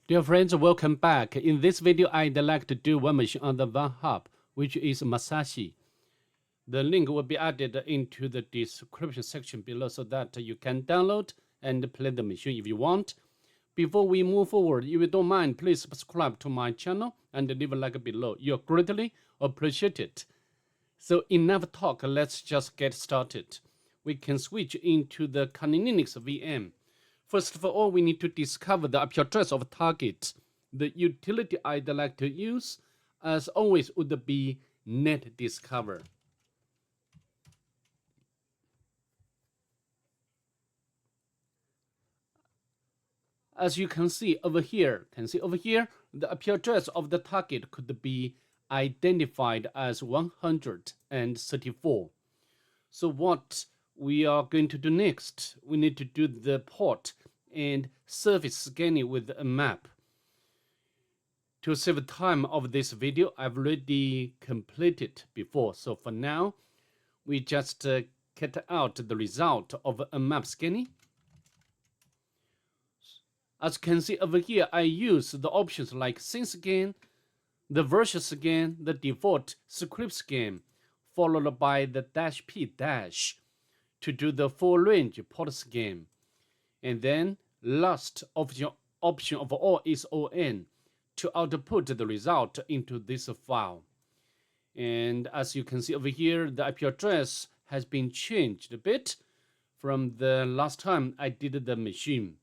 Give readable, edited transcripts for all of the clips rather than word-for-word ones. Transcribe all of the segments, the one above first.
Dear friends, welcome back. In this video, I'd like to do one machine on the Vulnhub, which is Masashi. The link will be added into the description section below so that you can download and play the machine if you want. Before we move forward, if you don't mind, please subscribe to my channel and leave a like below. You're greatly appreciated. So enough talk, let's just get started. We can switch into the Kali Linux VM. First of all, we need to discover the IP address of target. The utility I'd like to use, as always, would be net discover. As you can see over here, the IP address of the target could be identified as 134. So what we are going to do next, we need to do the port and surface scanning with a map. To save time of this video, I've already completed before. So for now, we just cut out the result of a map scanning. As you can see over here, I use the options like scene scan, the version scan, the default script scan, followed by the -p- to do the full range port scan. And then last option of all is on to output the result into this file. And as you can see over here, the IP address has been changed a bit from the last time I did the machine.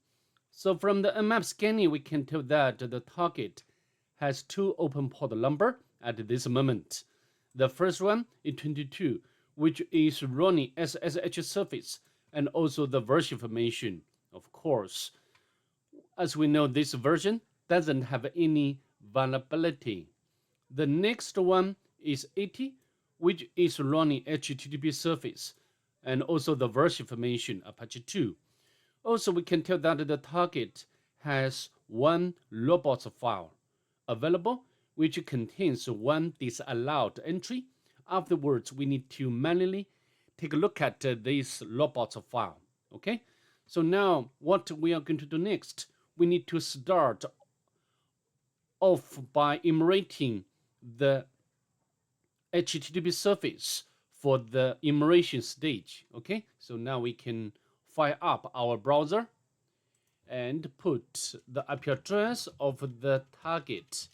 So from the map scanning, we can tell that the target has two open port number at this moment. The first one is 22, which is running SSH service, and also the version information, of course. As we know, this version doesn't have any vulnerability. The next one is 80, which is running HTTP service, and also the version information, Apache 2. Also, we can tell that the target has one robots file available, which contains one disallowed entry. Afterwards, we need to manually take a look at this robots file. Okay, so now what we are going to do next, we need to start off by enumerating the HTTP service for the enumeration stage. Okay, so now we can fire up our browser and put the IP address of the target.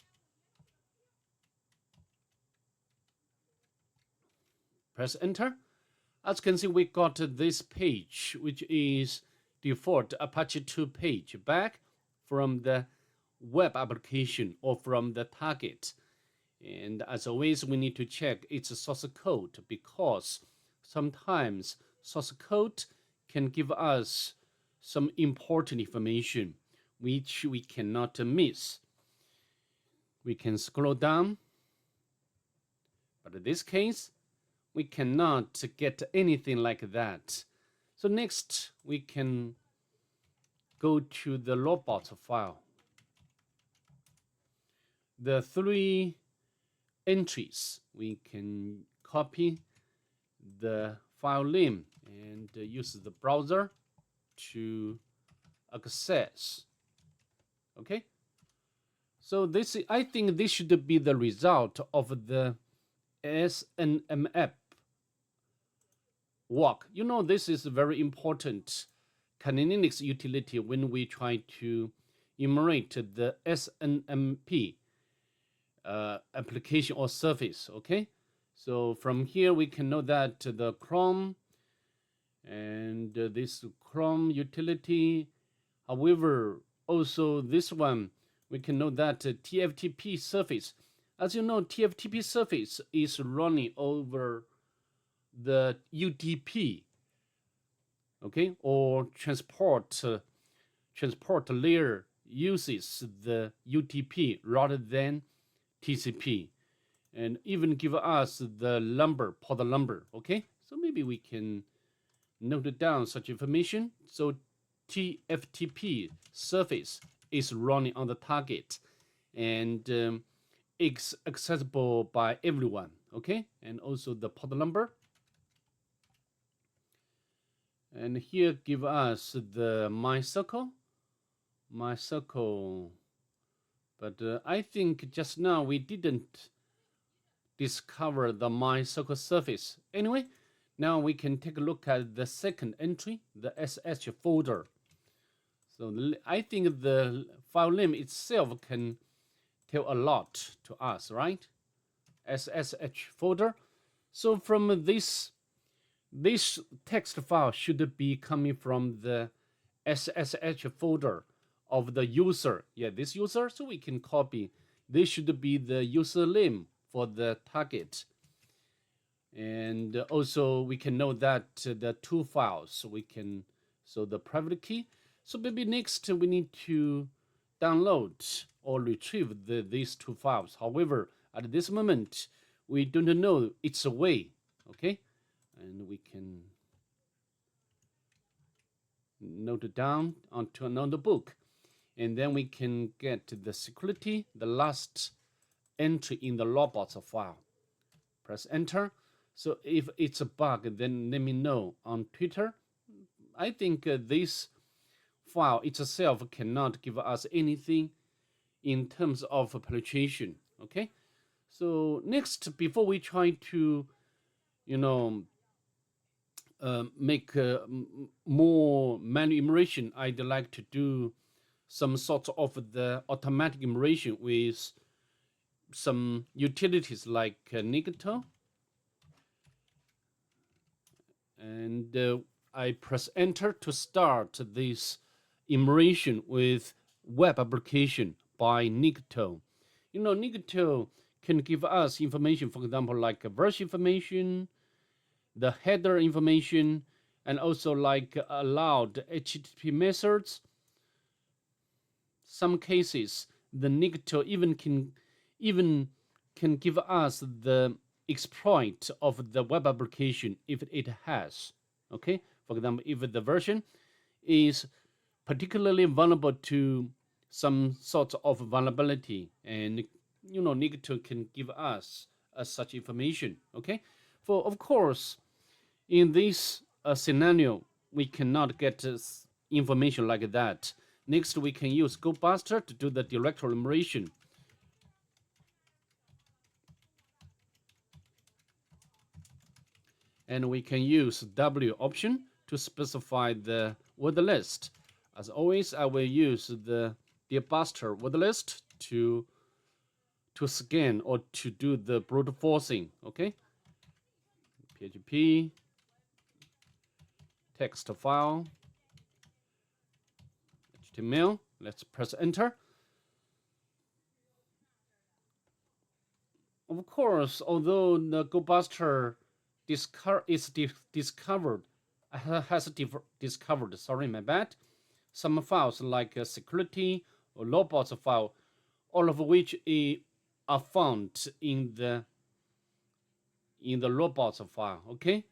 Press enter. As you can see, we got this page, which is default Apache 2 page back from the web application or from the target. And as always, we need to check its source code because sometimes source code can give us some important information which we cannot miss. We can scroll down, but in this case, we cannot get anything like that. So next, we can go to the robots file. The three entries, we can copy the file name and use the browser to access. Okay, so this, I think this should be the result of the SNMP work. You know, this is very important Kali Linux utility when we try to enumerate the SNMP application or service. Okay, so from here we can know that the Chrome and this Chrome utility, however, also this one, we can know that tftp service. As you know, tftp service is running over the UDP, okay, or transport layer uses the UDP rather than TCP, and even give us the number, port number. Okay, so maybe we can note down such information. So tftp service is running on the target and it's accessible by everyone. Okay, and also the port number. And here give us the my circle But I think just now we didn't discover the my circle surface. Anyway, now we can take a look at the second entry, the SH folder. So I think the file name itself can tell a lot to us, right? SSH folder. So from this text file should be coming from the SSH folder of the user. Yeah, this user. So we can copy. This should be the username for the target. And also we can know that the two files we can, so the private key. So maybe next we need to download or retrieve these two files. However, at this moment we don't know its way. Okay, and we can note it down onto another book, and then we can get the security, the last entry in the robots file. Press enter. So if it's a bug, then let me know on Twitter. I think this file itself cannot give us anything in terms of penetration. Okay, so next, before we try to, make more manual enumeration, I'd like to do some sort of the automatic enumeration with some utilities like Nigato. And I press enter to start this enumeration with web application by Nigato. Nigato can give us information, for example, like version information, the header information, and also like allowed HTTP methods. Some cases, the Nigato even can give us the exploit of the web application if it has. Okay, for example, if the version is particularly vulnerable to some sort of vulnerability, and Nigato can give us such information. Okay, for of course, in this scenario, we cannot get information like that. Next, we can use GoBuster to do the directory enumeration. And we can use W option to specify the word list. As always, I will use the GoBuster word list to scan or to do the brute forcing. Okay, PHP text file HTML. Let's press enter. Of course, although the GoBuster has discovered, sorry, my bad, some files like security or robots file, all of which are found in the robots file. Okay.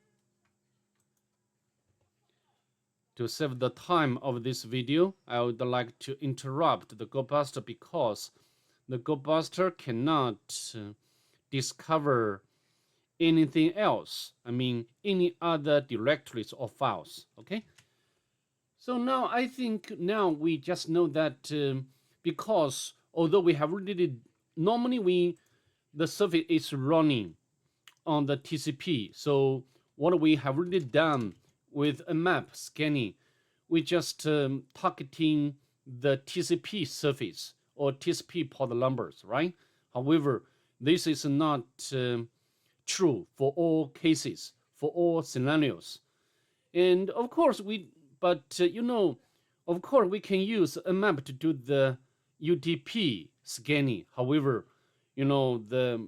To save the time of this video, I would like to interrupt the GoBuster because the GoBuster cannot discover anything else. I mean, any other directories or files. Okay. So now I think we just know that because although we have already normally the service is running on the TCP. So what we have already done with a map scanning, we just targeting the TCP surface or TCP port numbers, right? However, this is not true for all cases, for all scenarios. And of course, of course, we can use a map to do the UDP scanning. However, the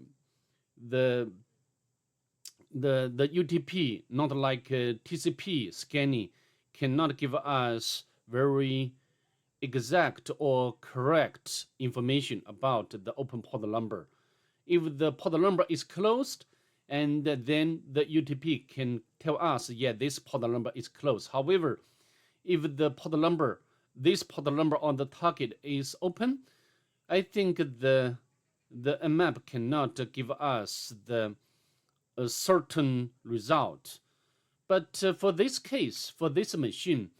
UDP, not like TCP scanning, cannot give us very exact or correct information about the open port number. If the port number is closed, and then the UDP can tell us, yeah, this port number is closed. However, if this port number on the target is open, I think the map cannot give us a certain result. But for this case, for this machine,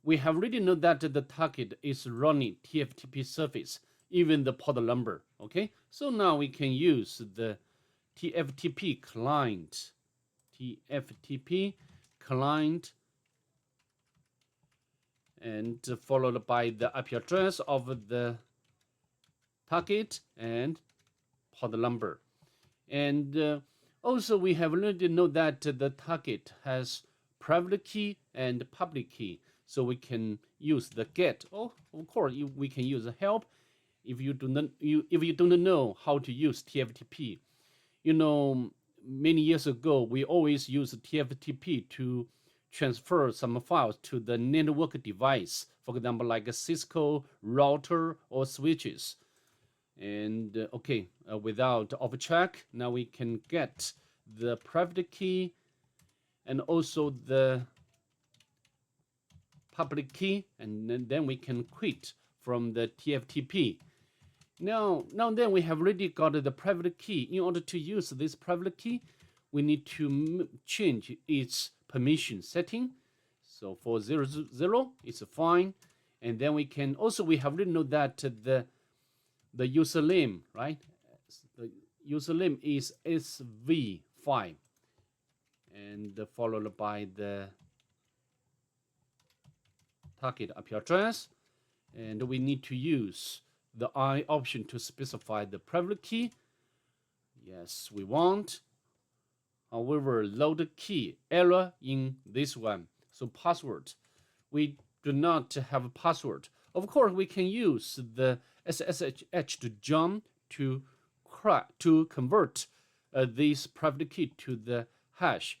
we have already know that the target is running TFTP service. even the port number. Okay, so now we can use the tftp client, and followed by the IP address of the target and port number. And also we have already know that the target has private key and public key, so we can use the get. Oh, of course we can use the help if you don't know how to use tftp. Many years ago we always use tftp to transfer some files to the network device, for example like a Cisco router or switches. And okay, without off track, now we can get the private key and also the public key, and then we can quit from the tftp. Now then we have already got the private key. In order to use this private key, we need to change its permission setting. So for 000 it's fine. And then we can also, we have already know that the username, right? The username is SV5, and followed by the target IP address. And we need to use the I option to specify the private key. Yes, we want. However, load key error in this one. So password, we do not have a password. Of course, we can use the SSH to jump to convert this private key to the hash.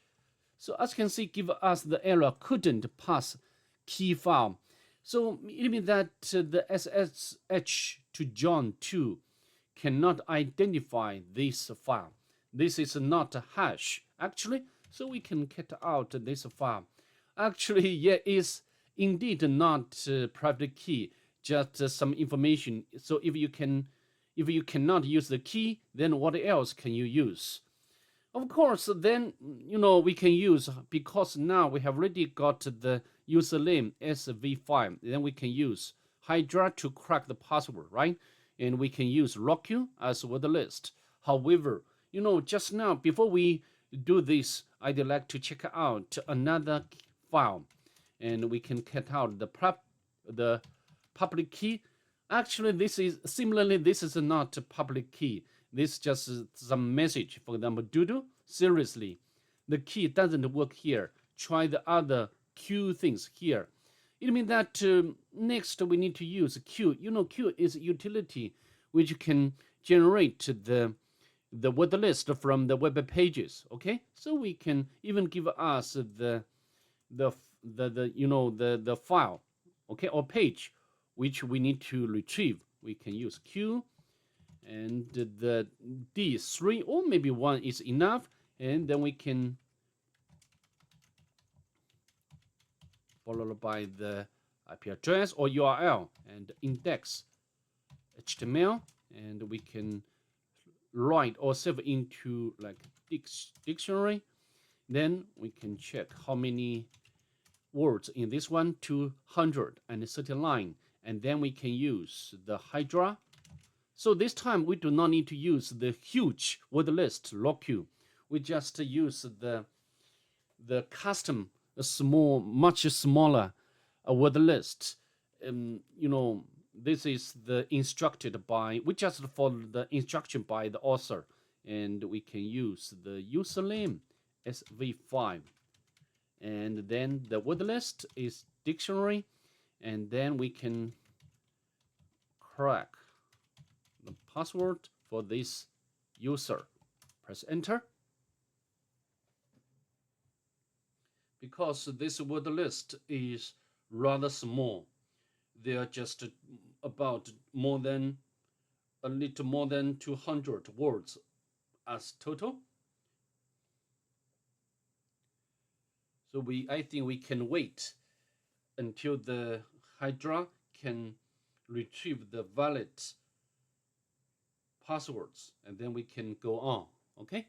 So as you can see, give us the error couldn't pass key file. So it means that the SSH to join 2 cannot identify this file. This is not a hash, actually, so we can get out this file. Actually, yeah, it's indeed not private key, just some information. So if you cannot use the key, then what else can you use? Of course, then we can use, because now we have already got the username SV5. Then we can use Hydra to crack the password, right? And we can use RockQ as word list. However, just now before we do this, I'd like to check out another file, and we can get out the public key. Actually, this is not a public key. This is just some message. For example, doodle, seriously, the key doesn't work here. Try the other Q things here. It means that next we need to use Q. Q is a utility which can generate the word list from the web pages. Okay, so we can even give us the file, okay, or page which we need to retrieve. We can use Q, and the D3 or maybe 1 is enough, and then we can followed by the IP address or URL and index HTML, and we can write or save into like dictionary. Then we can check how many words in this one, 239, and then we can use the Hydra. So this time we do not need to use the huge word list RockQ. We just use the custom small, much smaller word list. This is the instructed by, we just follow the instruction by the author, and we can use the username SV5, and then the word list is dictionary, and then we can crack the password for this user. Press enter. Because this word list is rather small, they are just about a little more than 200 words as total. So I think we can wait until the Hydra can retrieve the valid passwords, and then we can go on. Okay.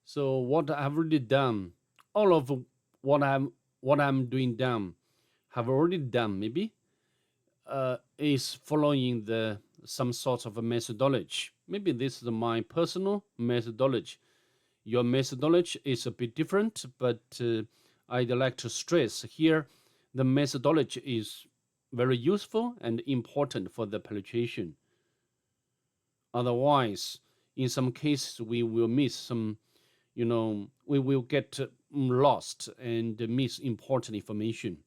So what I've already done, all of what I'm doing done, have already done maybe is following the some sort of a methodology. Maybe this is my personal methodology. Your methodology is a bit different, but I'd like to stress here the methodology is very useful and important for the penetration. Otherwise, in some cases, we will miss some, we will get lost and miss important information.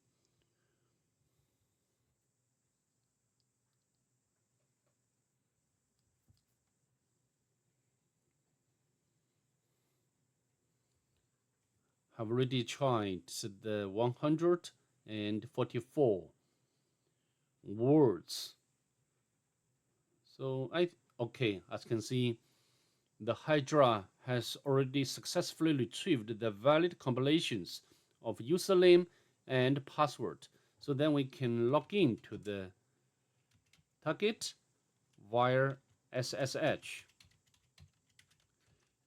Have already tried the 144 words. So okay, as you can see, the Hydra has already successfully retrieved the valid combinations of username and password. So then we can log in to the target via SSH.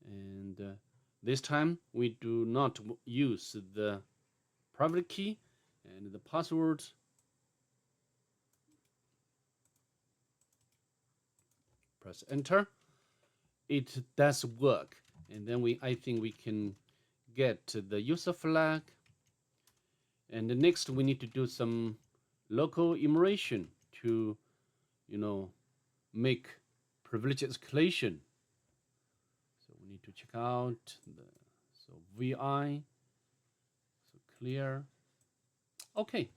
And this time we do not use the private key and the password. Press enter. It does work. And then I think we can get the user flag. And next we need to do some local enumeration to, make privilege escalation. So we need to check out VI, so clear. Okay,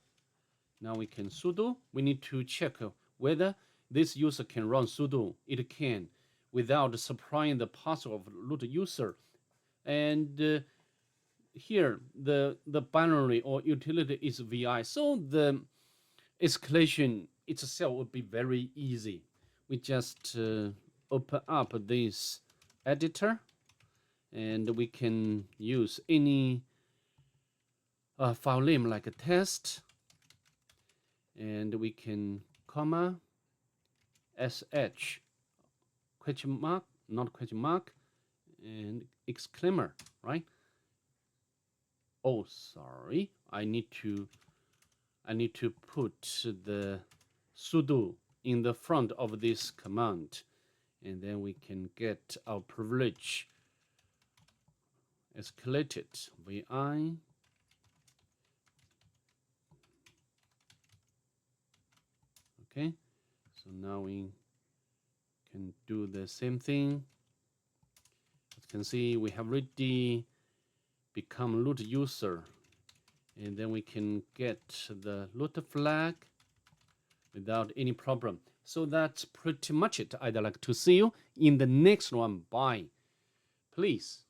now we can sudo. We need to check whether this user can run sudo. It can, without supplying the password of root user. And here the binary or utility is VI, so the escalation itself would be very easy. We just open up this editor, and we can use any file name like a test, and we can comma sh question mark, not question mark, and exclaimer, right? Oh, sorry, I need to put the sudo in the front of this command, and then we can get our privilege escalated. VI. Okay, so now we can do the same thing. As you can see, we have already become root user, and then we can get the root flag without any problem. So that's pretty much it. I'd like to see you in the next one. Bye. Please